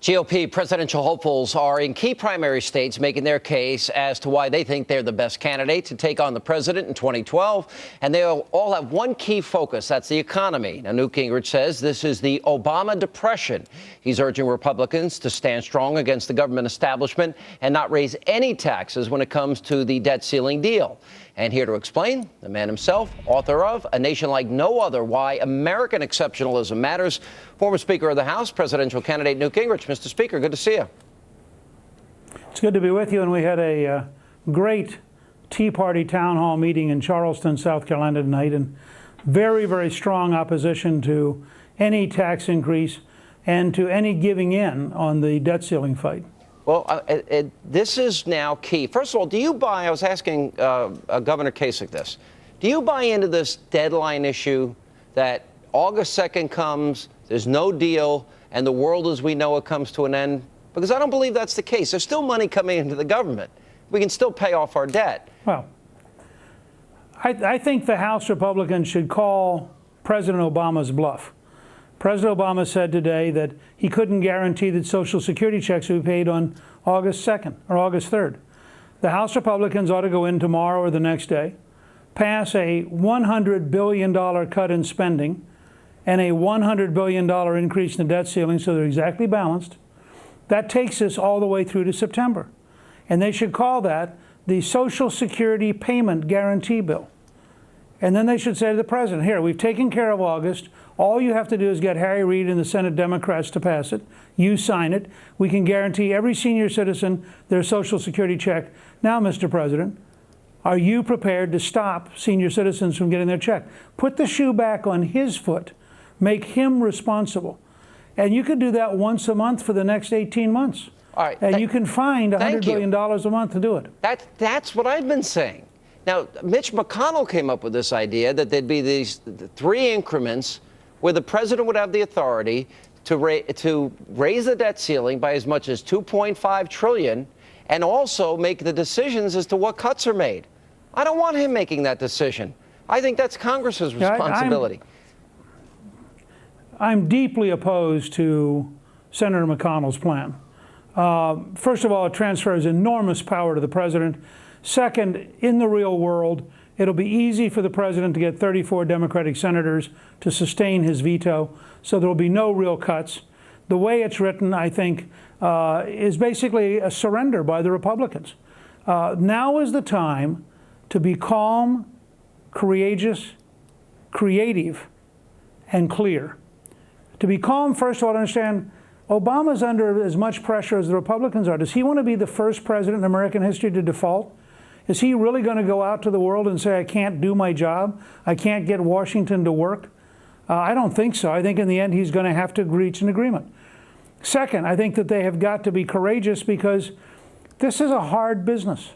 GOP presidential hopefuls are in key primary states making their case as to why they think they're the best candidate to take on the president in 2012. And they all have one key focus. That's the economy. Now, Newt Gingrich says this is the Obama depression. He's urging Republicans to stand strong against the government establishment and not raise any taxes when it comes to the debt ceiling deal. And here to explain, the man himself, author of A Nation Like No Other, Why American Exceptionalism Matters, former Speaker of the House, presidential candidate Newt Gingrich. Mr. Speaker, good to see you. It's good to be with you. And we had a great Tea Party town hall meeting in Charleston, South Carolina tonight, and very, very strong opposition to any tax increase and to any giving in on the debt ceiling fight. Well, this is now key. First of all, do you buy, I was asking Governor Kasich this, do you buy into this deadline issue that August 2nd comes, there's no deal, and the world as we know it comes to an end? Because I don't believe that's the case. There's still money coming into the government. We can still pay off our debt. Well, I think the House Republicans should call President Obama's bluff. President Obama said today that he couldn't guarantee that Social Security checks would be paid on August 2nd or August 3rd. The House Republicans ought to go in tomorrow or the next day, pass a $100 billion cut in spending and a $100 billion increase in the debt ceiling, so they're exactly balanced. That takes us all the way through to September. And they should call that the Social Security Payment Guarantee Bill. And then they should say to the president, here, we've taken care of August. All you have to do is get Harry Reid and the Senate Democrats to pass it. You sign it. We can guarantee every senior citizen their Social Security check. Now, Mr. President, are you prepared to stop senior citizens from getting their check? Put the shoe back on his foot. Make him responsible. And you could do that once a month for the next 18 months. All right. And you can find $100 billion a month to do it. That's what I've been saying. Now, Mitch McConnell came up with this idea that there'd be these three increments where the president would have the authority to raise the debt ceiling by as much as $2.5 trillion and also make the decisions as to what cuts are made. I don't want him making that decision. I think that's Congress's responsibility. I'm deeply opposed to Senator McConnell's plan. First of all, it transfers enormous power to the president. Second, in the real world, it'll be easy for the president to get 34 Democratic senators to sustain his veto, so there will be no real cuts. The way it's written, I think, is basically a surrender by the Republicans. Now is the time to be calm, courageous, creative, and clear. To be calm, first of all, to understand Obama's under as much pressure as the Republicans are. Does he want to be the first president in American history to default? Is he really going to go out to the world and say, I can't do my job? I can't get Washington to work? I don't think so. I think in the end he's going to have to reach an agreement. Second, I think that they have got to be courageous because this is a hard business.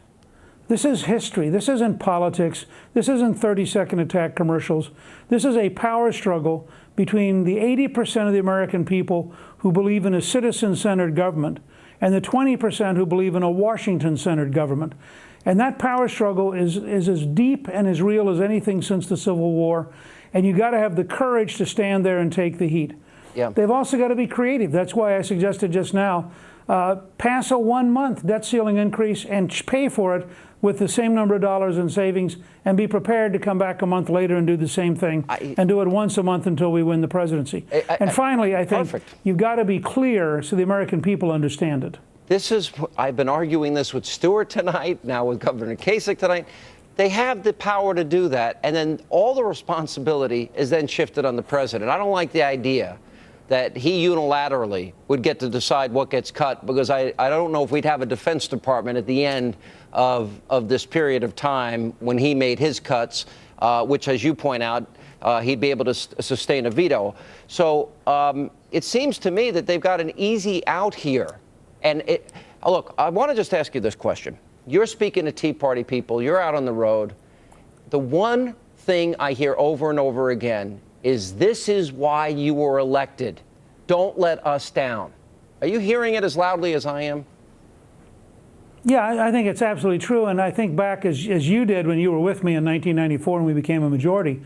This is history. This isn't politics. This isn't 30-second attack commercials. This is a power struggle between the 80% of the American people who believe in a citizen-centered government and the 20% who believe in a Washington-centered government. And that power struggle is as deep and as real as anything since the Civil War. And you got to have the courage to stand there and take the heat. Yeah. They've also got to be creative. That's why I suggested just now, pass a 1-month debt ceiling increase and pay for it with the same number of dollars in savings and be prepared to come back a month later and do the same thing and do it once a month until we win the presidency. And finally, I think you've got to be clear so the American people understand it. This is, I've been arguing this with Stewart tonight, now with Governor Kasich tonight. They have the power to do that, and then all the responsibility is then shifted on the president. I don't like the idea that he unilaterally would get to decide what gets cut, because I don't know if we'd have a Defense Department at the end of this period of time when he made his cuts, which, as you point out, he'd be able to sustain a veto. So it seems to me that they've got an easy out here. And look, I want to just ask you this question. You're speaking to Tea Party people. You're out on the road. The one thing I hear over and over again is this is why you were elected. Don't let us down. Are you hearing it as loudly as I am? Yeah, I think it's absolutely true. And I think back as you did when you were with me in 1994 and we became a majority,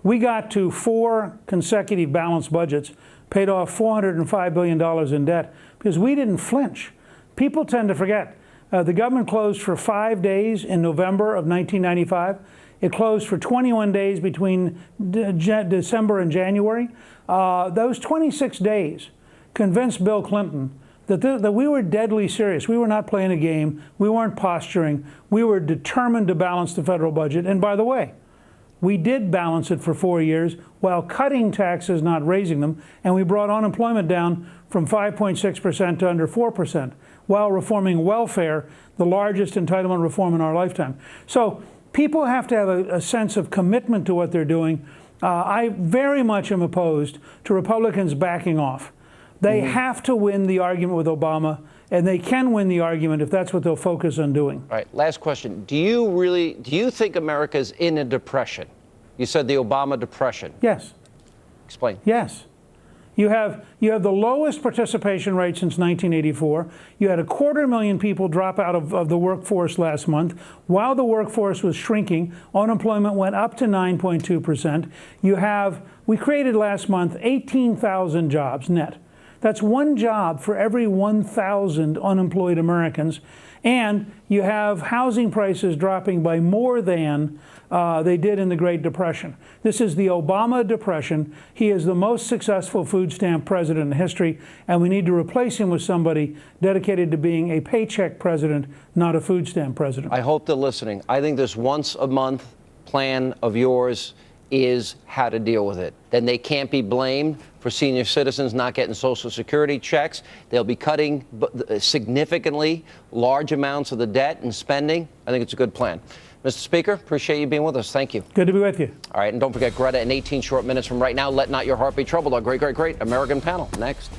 we got to 4 consecutive balanced budgets paid off $405 billion in debt because we didn't flinch. People tend to forget. The government closed for 5 days in November of 1995. It closed for 21 days between December and January. Those 26 days convinced Bill Clinton that we were deadly serious. We were not playing a game. We weren't posturing. We were determined to balance the federal budget. And by the way, we did balance it for 4 years while cutting taxes, not raising them. And we brought unemployment down from 5.6% to under 4%, while reforming welfare, the largest entitlement reform in our lifetime. So people have to have a sense of commitment to what they're doing. I very much am opposed to Republicans backing off. They have to win the argument with Obama, and they can win the argument if that's what they'll focus on doing. All right, last question. Do you think America's in a depression? You said the Obama depression. Yes. Explain. Yes. You have the lowest participation rate since 1984. You had 250,000 people drop out of the workforce last month. While the workforce was shrinking, unemployment went up to 9.2%. We created last month 18,000 jobs net. That's one job for every 1,000 unemployed Americans. And you have housing prices dropping by more than they did in the Great Depression. This is the Obama depression. He is the most successful food stamp president in history, and we need to replace him with somebody dedicated to being a paycheck president, not a food stamp president. I hope they're listening. I think this once a month plan of yours is how to deal with it. Then they can't be blamed for senior citizens not getting Social Security checks. They'll be cutting significantly large amounts of the debt and spending. I think it's a good plan. Mr. Speaker, appreciate you being with us. Thank you. Good to be with you. All right, and don't forget Greta in 18 short minutes from right now. Let not your heart be troubled. Our great, great, great American panel next.